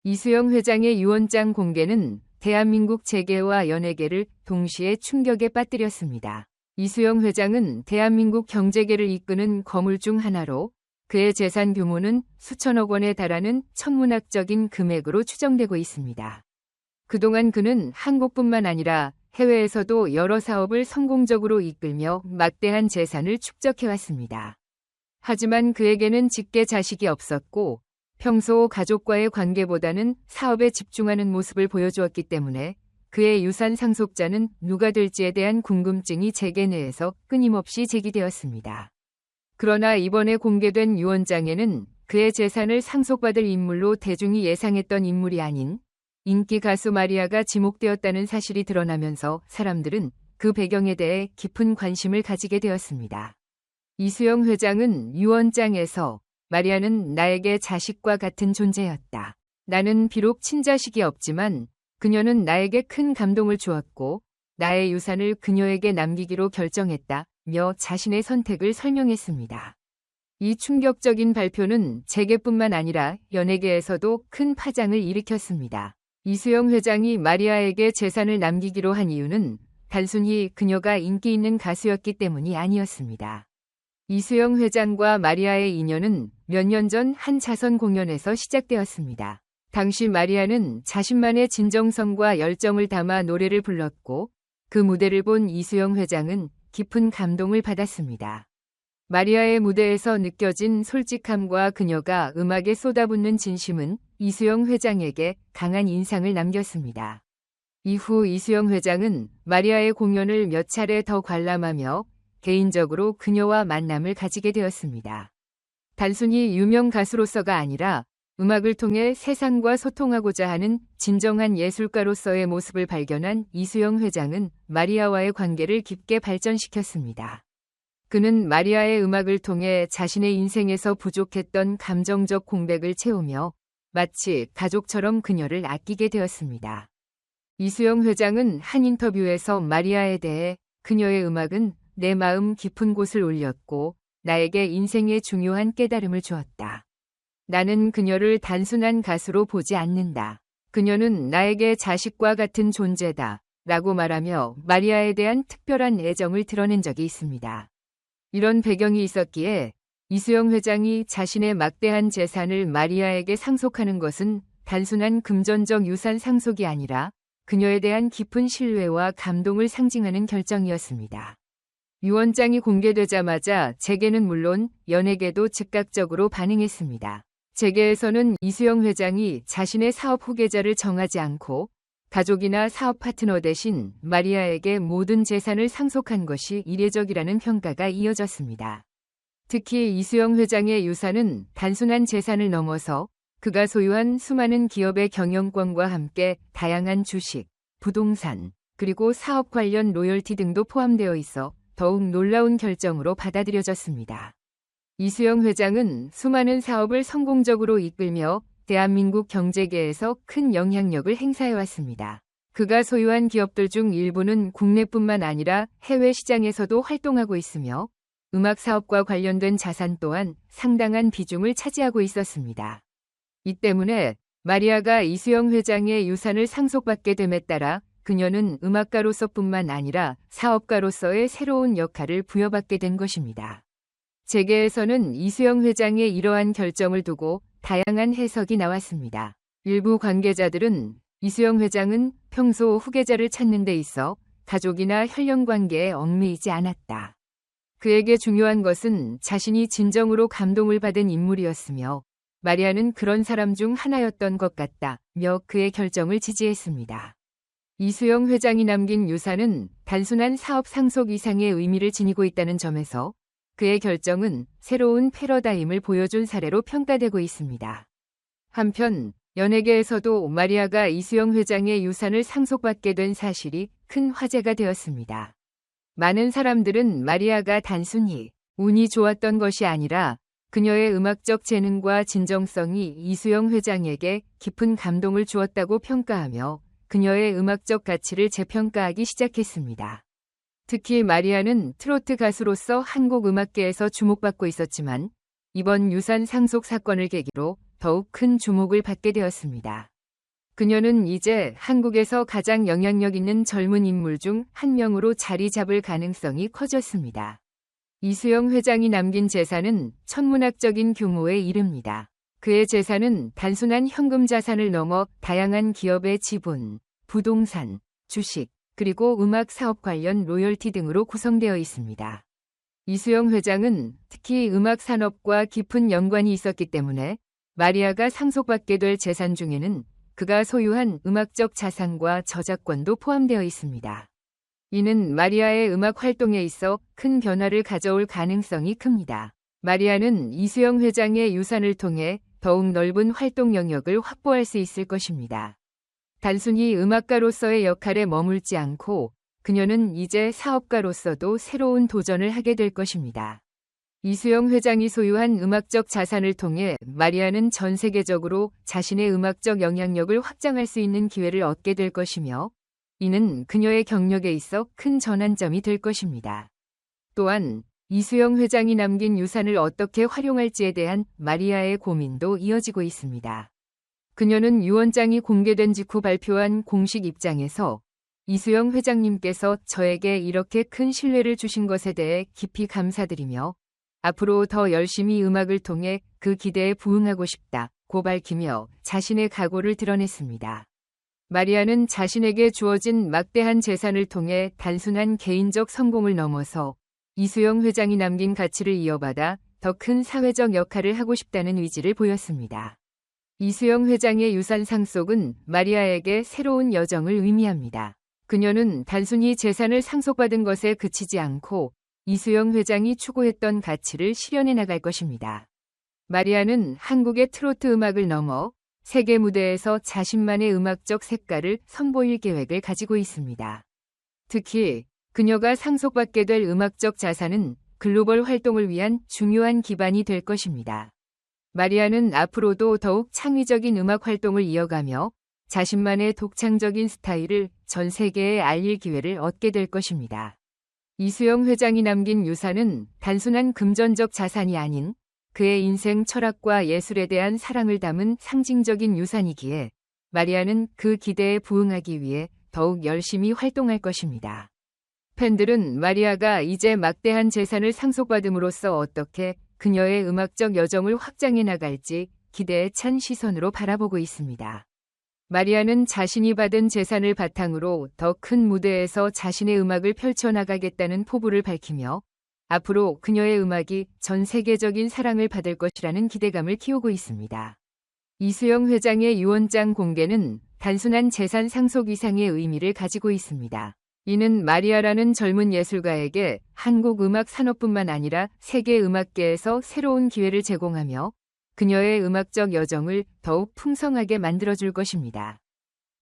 이수영 회장의 유언장 공개는 대한민국 재계와 연예계를 동시에 충격에 빠뜨렸습니다. 이수영 회장은 대한민국 경제계를 이끄는 거물 중 하나로 그의 재산 규모는 수천억 원에 달하는 천문학적인 금액으로 추정되고 있습니다. 그동안 그는 한국뿐만 아니라 해외에서도 여러 사업을 성공적으로 이끌며 막대한 재산을 축적해왔습니다. 하지만 그에게는 직계 자식이 없었고 평소 가족과의 관계보다는 사업에 집중하는 모습을 보여주었기 때문에 그의 유산 상속자는 누가 될지에 대한 궁금증이 재계 내에서 끊임없이 제기되었습니다. 그러나 이번에 공개된 유언장에는 그의 재산을 상속받을 인물로 대중이 예상했던 인물이 아닌 인기 가수 마리아가 지목되었다는 사실이 드러나면서 사람들은 그 배경에 대해 깊은 관심을 가지게 되었습니다. 이수영 회장은 유언장에서 마리아는 나에게 자식과 같은 존재였다. 나는 비록 친자식이 없지만 그녀는 나에게 큰 감동을 주었고 나의 유산을 그녀에게 남기기로 결정했다며 자신의 선택을 설명했습니다. 이 충격적인 발표는 재계뿐만 아니라 연예계에서도 큰 파장을 일으켰습니다. 이수영 회장이 마리아에게 재산을 남기기로 한 이유는 단순히 그녀가 인기 있는 가수였기 때문이 아니었습니다. 이수영 회장과 마리아의 인연은 몇 년 전 한 자선 공연에서 시작되었습니다. 당시 마리아는 자신만의 진정성과 열정을 담아 노래를 불렀고 그 무대를 본 이수영 회장은 깊은 감동을 받았습니다. 마리아의 무대에서 느껴진 솔직함과 그녀가 음악에 쏟아붓는 진심은 이수영 회장에게 강한 인상을 남겼습니다. 이후 이수영 회장은 마리아의 공연을 몇 차례 더 관람하며 개인적으로 그녀와 만남을 가지게 되었습니다. 단순히 유명 가수로서가 아니라 음악을 통해 세상과 소통하고자 하는 진정한 예술가로서의 모습을 발견한 이수영 회장은 마리아와의 관계를 깊게 발전시켰습니다. 그는 마리아의 음악을 통해 자신의 인생에서 부족했던 감정적 공백을 채우며 마치 가족처럼 그녀를 아끼게 되었습니다. 이수영 회장은 한 인터뷰에서 마리아에 대해 그녀의 음악은 내 마음 깊은 곳을 울렸고 나에게 인생의 중요한 깨달음을 주었다. 나는 그녀를 단순한 가수로 보지 않는다. 그녀는 나에게 자식과 같은 존재다. 라고 말하며 마리아에 대한 특별한 애정을 드러낸 적이 있습니다. 이런 배경이 있었기에 이수영 회장이 자신의 막대한 재산을 마리아에게 상속하는 것은 단순한 금전적 유산 상속이 아니라 그녀에 대한 깊은 신뢰와 감동을 상징하는 결정이었습니다. 유언장이 공개되자마자 재계는 물론 연예계도 즉각적으로 반응했습니다. 재계에서는 이수영 회장이 자신의 사업 후계자를 정하지 않고 가족이나 사업 파트너 대신 마리아에게 모든 재산을 상속한 것이 이례적이라는 평가가 이어졌습니다. 특히 이수영 회장의 유산은 단순한 재산을 넘어서 그가 소유한 수많은 기업의 경영권과 함께 다양한 주식, 부동산, 그리고 사업 관련 로열티 등도 포함되어 있어 더욱 놀라운 결정으로 받아들여졌습니다. 이수영 회장은 수많은 사업을 성공적으로 이끌며 대한민국 경제계에서 큰 영향력을 행사해왔습니다. 그가 소유한 기업들 중 일부는 국내뿐만 아니라 해외 시장에서도 활동하고 있으며 음악 사업과 관련된 자산 또한 상당한 비중을 차지하고 있었습니다. 이 때문에 마리아가 이수영 회장의 유산을 상속받게 됨에 따라 그녀는 음악가로서뿐만 아니라 사업가로서의 새로운 역할을 부여받게 된 것입니다. 재계에서는 이수영 회장의 이러한 결정을 두고 다양한 해석이 나왔습니다. 일부 관계자들은 이수영 회장은 평소 후계자를 찾는 데 있어 가족이나 혈연 관계에 얽매이지 않았다. 그에게 중요한 것은 자신이 진정으로 감동을 받은 인물이었으며 마리아는 그런 사람 중 하나였던 것 같다며 그의 결정을 지지했습니다. 이수영 회장이 남긴 유산은 단순한 사업 상속 이상의 의미를 지니고 있다는 점에서 그의 결정은 새로운 패러다임을 보여준 사례로 평가되고 있습니다. 한편 연예계에서도 마리아가 이수영 회장의 유산을 상속받게 된 사실이 큰 화제가 되었습니다. 많은 사람들은 마리아가 단순히 운이 좋았던 것이 아니라 그녀의 음악적 재능과 진정성이 이수영 회장에게 깊은 감동을 주었다고 평가하며 그녀의 음악적 가치를 재평가하기 시작했습니다. 특히 마리아는 트로트 가수로서 한국 음악계에서 주목받고 있었지만 이번 유산 상속 사건을 계기로 더욱 큰 주목을 받게 되었습니다. 그녀는 이제 한국에서 가장 영향력 있는 젊은 인물 중 한 명으로 자리 잡을 가능성이 커졌습니다. 이수영 회장이 남긴 재산은 천문학적인 규모에 이릅니다. 그의 재산은 단순한 현금 자산을 넘어 다양한 기업의 지분, 부동산, 주식, 그리고 음악 사업 관련 로열티 등으로 구성되어 있습니다. 이수영 회장은 특히 음악 산업과 깊은 연관이 있었기 때문에 마리아가 상속받게 될 재산 중에는 그가 소유한 음악적 자산과 저작권도 포함되어 있습니다. 이는 마리아의 음악 활동에 있어 큰 변화를 가져올 가능성이 큽니다. 마리아는 이수영 회장의 유산을 통해 더욱 넓은 활동 영역을 확보할 수 있을 것입니다. 단순히 음악가로서의 역할에 머물지 않고 그녀는 이제 사업가로서도 새로운 도전을 하게 될 것입니다. 이수영 회장이 소유한 음악적 자산을 통해 마리아는 전 세계적으로 자신의 음악적 영향력을 확장할 수 있는 기회를 얻게 될 것이며 이는 그녀의 경력에 있어 큰 전환점이 될 것입니다. 또한 이수영 회장이 남긴 유산을 어떻게 활용할지에 대한 마리아의 고민도 이어지고 있습니다. 그녀는 유언장이 공개된 직후 발표한 공식 입장에서 이수영 회장님께서 저에게 이렇게 큰 신뢰를 주신 것에 대해 깊이 감사드리며 앞으로 더 열심히 음악을 통해 그 기대에 부응하고 싶다고 밝히며 자신의 각오를 드러냈습니다. 마리아는 자신에게 주어진 막대한 재산을 통해 단순한 개인적 성공을 넘어서 이수영 회장이 남긴 가치를 이어받아 더 큰 사회적 역할을 하고 싶다는 의지를 보였습니다. 이수영 회장의 유산 상속은 마리아에게 새로운 여정을 의미합니다. 그녀는 단순히 재산을 상속받은 것에 그치지 않고 이수영 회장이 추구했던 가치를 실현해 나갈 것입니다. 마리아는 한국의 트로트 음악을 넘어 세계 무대에서 자신만의 음악적 색깔을 선보일 계획을 가지고 있습니다. 특히 그녀가 상속받게 될 음악적 자산은 글로벌 활동을 위한 중요한 기반이 될 것입니다. 마리아는 앞으로도 더욱 창의적인 음악 활동을 이어가며 자신만의 독창적인 스타일을 전 세계에 알릴 기회를 얻게 될 것입니다. 이수영 회장이 남긴 유산은 단순한 금전적 자산이 아닌 그의 인생 철학과 예술에 대한 사랑을 담은 상징적인 유산이기에 마리아는 그 기대에 부응하기 위해 더욱 열심히 활동할 것입니다. 팬들은 마리아가 이제 막대한 재산을 상속받음으로써 어떻게 그녀의 음악적 여정을 확장해 나갈지 기대에 찬 시선으로 바라보고 있습니다. 마리아는 자신이 받은 재산을 바탕으로 더 큰 무대에서 자신의 음악을 펼쳐나가겠다는 포부를 밝히며 앞으로 그녀의 음악이 전 세계적인 사랑을 받을 것이라는 기대감을 키우고 있습니다. 이수영 회장의 유언장 공개는 단순한 재산 상속 이상의 의미를 가지고 있습니다. 이는 마리아라는 젊은 예술가에게 한국 음악 산업뿐만 아니라 세계 음악계에서 새로운 기회를 제공하며 그녀의 음악적 여정을 더욱 풍성하게 만들어줄 것입니다.